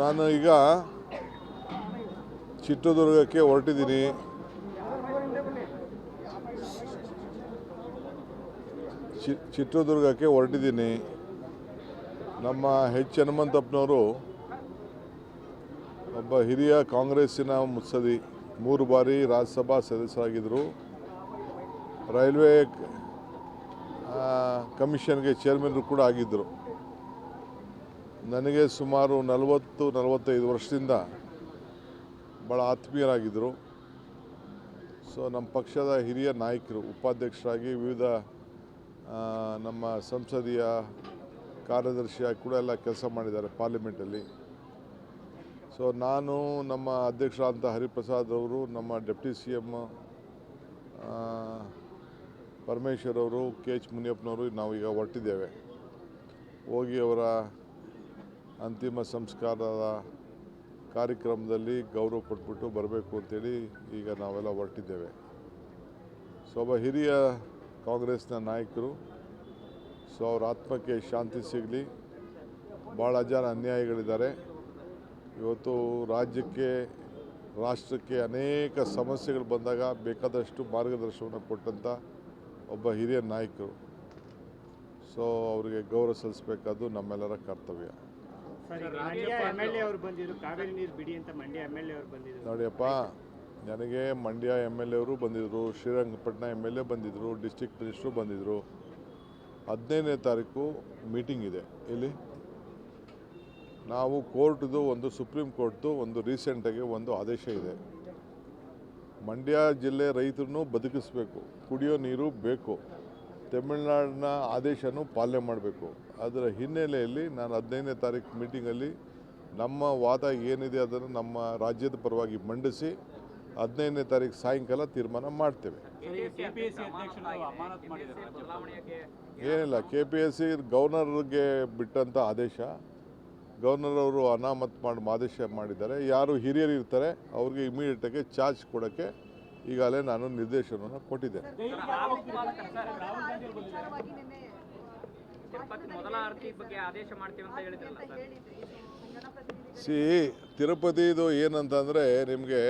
ನಾನು ಈಗ ಚಿತ್ರದುರ್ಗಕ್ಕೆ ಹೊರಟಿದ್ದೀನಿ. ನಮ್ಮ ಎಚ್ ಹನುಮಂತಪ್ಪನವರು ಒಬ್ಬ ಹಿರಿಯ ಕಾಂಗ್ರೆಸ್ಸಿನ ಮುತ್ಸದಿ, 3 ಬಾರಿ ರಾಜ್ಯಸಭಾ ಸದಸ್ಯರಾಗಿದ್ದರು. ರೈಲ್ವೆ ಕಮಿಷನ್ಗೆ ಚೇರ್ಮನ್ ಕೂಡ ಆಗಿದ್ದರು. ನನಗೆ ಸುಮಾರು 40-45 ವರ್ಷದಿಂದ ಭಾಳ ಆತ್ಮೀಯರಾಗಿದ್ದರು. ನಮ್ಮ ಪಕ್ಷದ ಹಿರಿಯ ನಾಯಕರು, ಉಪಾಧ್ಯಕ್ಷರಾಗಿ ವಿವಿಧ ನಮ್ಮ ಸಂಸದೀಯ ಕಾರ್ಯದರ್ಶಿಯಾಗಿ ಕೂಡ ಎಲ್ಲ ಕೆಲಸ ಮಾಡಿದ್ದಾರೆ ಪಾರ್ಲಿಮೆಂಟಲ್ಲಿ. ನಾನು, ನಮ್ಮ ಅಧ್ಯಕ್ಷರಾದಂಥ ಹರಿಪ್ರಸಾದ್ ಅವರು, ನಮ್ಮ ಡೆಪ್ಟಿ CM ಪರಮೇಶ್ವರ್ ಅವರು, KH ಮುನಿಯಪ್ಪನವರು ನಾವೀಗ ಹೊರಟಿದ್ದೇವೆ. ಹೋಗಿ ಅವರ ಅಂತಿಮ ಸಂಸ್ಕಾರದ ಕಾರ್ಯಕ್ರಮದಲ್ಲಿ ಗೌರವ ಕೊಟ್ಬಿಟ್ಟು ಬರಬೇಕು ಅಂತೇಳಿ ಈಗ ನಾವೆಲ್ಲ ಹೊರಟಿದ್ದೇವೆ. ಒಬ್ಬ ಹಿರಿಯ ಕಾಂಗ್ರೆಸ್ನ ನಾಯಕರು, ಅವ್ರ ಆತ್ಮಕ್ಕೆ ಶಾಂತಿ ಸಿಗಲಿ. ಭಾಳ ಜನ ಅನ್ಯಾಯಗಳಿದ್ದಾರೆ. ಇವತ್ತು ರಾಜ್ಯಕ್ಕೆ, ರಾಷ್ಟ್ರಕ್ಕೆ ಅನೇಕ ಸಮಸ್ಯೆಗಳು ಬಂದಾಗ ಬೇಕಾದಷ್ಟು ಮಾರ್ಗದರ್ಶನವನ್ನು ಕೊಟ್ಟಂಥ ಒಬ್ಬ ಹಿರಿಯ ನಾಯಕರು. ಅವರಿಗೆ ಗೌರವ ಸಲ್ಲಿಸಬೇಕಾದ್ದು ನಮ್ಮೆಲ್ಲರ ಕರ್ತವ್ಯ. ನೋಡಿಯಪ್ಪ, ನನಗೆ ಮಂಡ್ಯ MLA ಅವರು ಬಂದಿದ್ದರು, ಶ್ರೀರಂಗಪಟ್ಟಣ MLA ಬಂದಿದ್ದರು, ಡಿಸ್ಟ್ರಿಕ್ಟ್ ಮಿನಿಸ್ಟ್ರು ಬಂದಿದ್ದರು. 15ನೇ ತಾರೀಕು ಮೀಟಿಂಗ್ ಇದೆ. ಇಲ್ಲಿ ನಾವು ಕೋರ್ಟ್ದು ಒಂದು, ಸುಪ್ರೀಂ ಕೋರ್ಟ್ದು ಒಂದು ರೀಸೆಂಟಾಗಿ ಒಂದು ಆದೇಶ ಇದೆ. ಮಂಡ್ಯ ಜಿಲ್ಲೆ ರೈತರನ್ನು ಬದುಕಿಸಬೇಕು, ಕುಡಿಯೋ ನೀರು ಬೇಕು, ತಮಿಳುನಾಡಿನ ಆದೇಶನೂ ಪಾಲನೆ ಮಾಡಬೇಕು. ಅದರ ಹಿನ್ನೆಲೆಯಲ್ಲಿ ನಾನು 15ನೇ ತಾರೀಕು ಮೀಟಿಂಗಲ್ಲಿ ನಮ್ಮ ವಾದ ಏನಿದೆ ಅದನ್ನು ನಮ್ಮ ರಾಜ್ಯದ ಪರವಾಗಿ ಮಂಡಿಸಿ 15ನೇ ತಾರೀಕು ಸಾಯಂಕಾಲ ತೀರ್ಮಾನ ಮಾಡ್ತೇವೆ. ಏನಿಲ್ಲ, KPSC ಗವರ್ನರ್ಗೆ ಬಿಟ್ಟಂಥ ಆದೇಶ. ಗವರ್ನರ್ ಅವರು ಅನಾಮತ್ ಮಾಡಿ ಆದೇಶ ಮಾಡಿದ್ದಾರೆ. ಯಾರು ಹಿರಿಯರು ಇರ್ತಾರೆ ಅವ್ರಿಗೆ ಇಮಿಡಿಯೇಟಾಗಿ ಚಾರ್ಜ್ ಕೊಡೋಕ್ಕೆ ಈಗಾಗಲೇ ನಾನು ನಿರ್ದೇಶನವನ್ನು ಕೊಟ್ಟಿದ್ದೇನೆ. ತಿರುಪತಿದು ಏನಂತಂದರೆ, ನಿಮಗೆ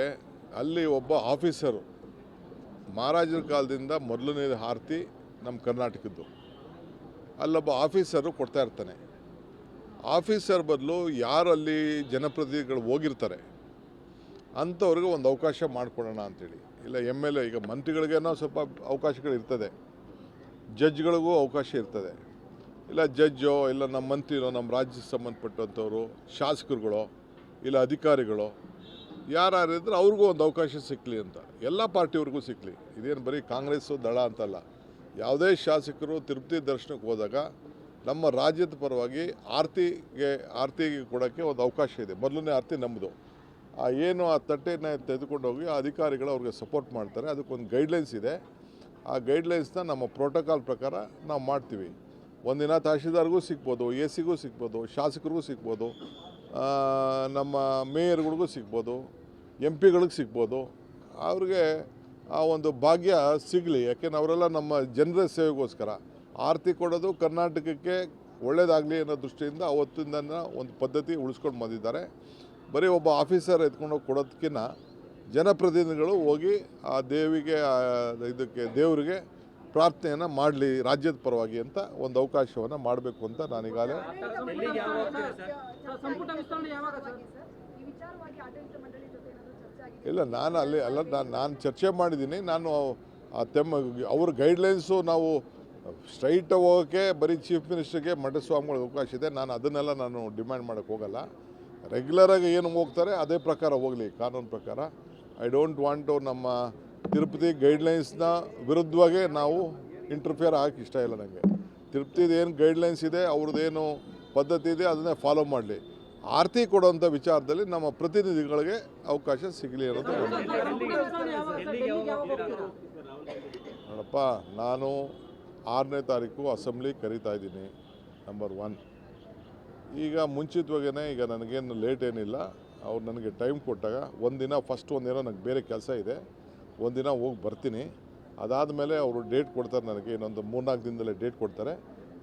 ಅಲ್ಲಿ ಒಬ್ಬ ಆಫೀಸರು, ಮಹಾರಾಜರ ಕಾಲದಿಂದ ಮೊದಲನೇ ಆರತಿ ನಮ್ಮ ಕರ್ನಾಟಕದ್ದು, ಅಲ್ಲೊಬ್ಬ ಆಫೀಸರು ಕೊಡ್ತಾ ಇರ್ತಾನೆ. ಆಫೀಸರ್ ಬದಲು ಯಾರು ಅಲ್ಲಿ ಜನಪ್ರತಿನಿಧಿಗಳು ಹೋಗಿರ್ತಾರೆ ಅಂಥವ್ರಿಗೆ ಒಂದು ಅವಕಾಶ ಮಾಡಿಕೊಡೋಣ ಅಂಥೇಳಿ. ಇಲ್ಲ MLA, ಈಗ ಮಂತ್ರಿಗಳಿಗೇನೋ ಸ್ವಲ್ಪ ಅವಕಾಶಗಳಿರ್ತದೆ, ಜಡ್ಜ್ಗಳಿಗೂ ಅವಕಾಶ ಇರ್ತದೆ. ಇಲ್ಲ ಜಡ್ಜೋ, ಇಲ್ಲ ನಮ್ಮ ಮಂತ್ರಿನೋ, ನಮ್ಮ ರಾಜ್ಯಕ್ಕೆ ಸಂಬಂಧಪಟ್ಟಂಥವ್ರು, ಶಾಸಕರುಗಳೋ, ಇಲ್ಲ ಅಧಿಕಾರಿಗಳು ಯಾರಿದ್ರೆ ಅವ್ರಿಗೂ ಒಂದು ಅವಕಾಶ ಸಿಕ್ಕಲಿ ಅಂತ. ಎಲ್ಲ ಪಾರ್ಟಿಯವ್ರಿಗೂ ಸಿಕ್ಕಲಿ. ಇದೇನು ಬರೀ ಕಾಂಗ್ರೆಸ್ಸು ದಳ ಅಂತಲ್ಲ. ಯಾವುದೇ ಶಾಸಕರು ತಿರುಪತಿ ದರ್ಶನಕ್ಕೆ ಹೋದಾಗ ನಮ್ಮ ರಾಜ್ಯದ ಪರವಾಗಿ ಆರತಿಗೆ ಕೊಡೋಕ್ಕೆ ಒಂದು ಅವಕಾಶ ಇದೆ. ಮೊದಲನೇ ಆರತಿ ನಮ್ಮದು. ಏನು ಆ ತಟ್ಟೆನ ತೆಗೆದುಕೊಂಡು ಹೋಗಿ ಆ ಅಧಿಕಾರಿಗಳು ಅವ್ರಿಗೆ ಸಪೋರ್ಟ್ ಮಾಡ್ತಾರೆ. ಅದಕ್ಕೊಂದು ಗೈಡ್ಲೈನ್ಸ್ ಇದೆ. ಆ ಗೈಡ್ಲೈನ್ಸ್ನ ನಮ್ಮ ಪ್ರೋಟೋಕಾಲ್ ಪ್ರಕಾರ ನಾವು ಮಾಡ್ತೀವಿ. ಒಂದಿನ ತಹಶೀಲ್ದಾರ್ಗೂ ಸಿಗ್ಬೋದು, AC ಗೂ ಸಿಗ್ಬೋದು, ಶಾಸಕರಿಗೂ ಸಿಗ್ಬೋದು, ನಮ್ಮ ಮೇಯರ್ಗಳಿಗೂ ಸಿಗ್ಬೋದು, MP ಗಳಿಗೆ ಸಿಗ್ಬೋದು. ಅವ್ರಿಗೆ ಆ ಒಂದು ಭಾಗ್ಯ ಸಿಗಲಿ. ಯಾಕೆಂದ್ರೆ ಅವರೆಲ್ಲ ನಮ್ಮ ಜನರ ಸೇವೆಗೋಸ್ಕರ ಆರತಿ ಕೊಡೋದು ಕರ್ನಾಟಕಕ್ಕೆ ಒಳ್ಳೆಯದಾಗಲಿ ಅನ್ನೋ ದೃಷ್ಟಿಯಿಂದ ಅವತ್ತಿಂದ ಒಂದು ಪದ್ಧತಿ ಉಳಿಸ್ಕೊಂಡು ಬಂದಿದ್ದಾರೆ. ಬರೀ ಒಬ್ಬ ಆಫೀಸರ್ ಎತ್ಕೊಂಡೋಗಿ ಕೊಡೋದಕ್ಕಿಂತ ಜನಪ್ರತಿನಿಧಿಗಳು ಹೋಗಿ ಆ ದೇವರಿಗೆ ಪ್ರಾರ್ಥನೆಯನ್ನು ಮಾಡಲಿ ರಾಜ್ಯದ ಪರವಾಗಿ ಅಂತ ಒಂದು ಅವಕಾಶವನ್ನು ಮಾಡಬೇಕು ಅಂತ ನಾನೀಗಾಗಲೇ ಇಲ್ಲ, ನಾನು ಚರ್ಚೆ ಮಾಡಿದ್ದೀನಿ. ನಾನು ಅವ್ರ ಗೈಡ್ಲೈನ್ಸು ನಾವು ಸ್ಟ್ರೈಟ್ ಹೋಗೋಕ್ಕೆ ಬರೀ ಚೀಫ್ ಮಿನಿಸ್ಟರ್ಗೆ, ಮಠಸ್ವಾಮಿಗಳಿಗೆ ಅವಕಾಶ ಇದೆ. ಅದನ್ನೆಲ್ಲ ಡಿಮ್ಯಾಂಡ್ ಮಾಡೋಕ್ಕೆ ಹೋಗಲ್ಲ. ರೆಗ್ಯುಲರಾಗಿ ಏನು ಹೋಗ್ತಾರೆ ಅದೇ ಪ್ರಕಾರ ಹೋಗಲಿ, ಕಾನೂನು ಪ್ರಕಾರ. ಐ ಡೋಂಟ್ ವಾಂಟ್ ಟು ನಮ್ಮ ತಿರುಪತಿ ಗೈಡ್ಲೈನ್ಸ್ನ ವಿರುದ್ಧವಾಗೇ ನಾವು ಇಂಟರ್ಫಿಯರ್ ಆಗಕ್ಕೆ ಇಷ್ಟ ಇಲ್ಲ ನನಗೆ. ತಿರುಪತಿದು ಏನು ಗೈಡ್ಲೈನ್ಸ್ ಇದೆ, ಅವ್ರದ್ದೇನು ಪದ್ಧತಿ ಇದೆ ಅದನ್ನೇ ಫಾಲೋ ಮಾಡಲಿ. ಆರತಿ ಕೊಡುವಂಥ ವಿಚಾರದಲ್ಲಿ ನಮ್ಮ ಪ್ರತಿನಿಧಿಗಳಿಗೆ ಅವಕಾಶ ಸಿಗಲಿ ಅನ್ನೋದು ನೋಡಪ್ಪ. ನಾನು 6ನೇ ತಾರೀಕು ಅಸೆಂಬ್ಲಿ ಕರೀತಾ ಇದ್ದೀನಿ, ನಂಬರ್ 1. ಈಗ ಮುಂಚಿತವಾಗೇ, ಈಗ ನನಗೇನು ಲೇಟ್ ಏನಿಲ್ಲ. ಅವ್ರು ನನಗೆ ಟೈಮ್ ಕೊಟ್ಟಾಗ ಒಂದಿನ ನನಗೆ ಬೇರೆ ಕೆಲಸ ಇದೆ, ಒಂದಿನ ಹೋಗಿ ಬರ್ತೀನಿ. ಅದಾದಮೇಲೆ ಅವರು ಡೇಟ್ ಕೊಡ್ತಾರೆ ನನಗೆ. ಇನ್ನೊಂದು 3-4 ದಿನದಲ್ಲೇ ಡೇಟ್ ಕೊಡ್ತಾರೆ.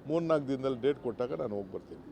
3-4 ದಿನದಲ್ಲಿ ಡೇಟ್ ಕೊಟ್ಟಾಗ ನಾನು ಹೋಗಿ ಬರ್ತೀನಿ.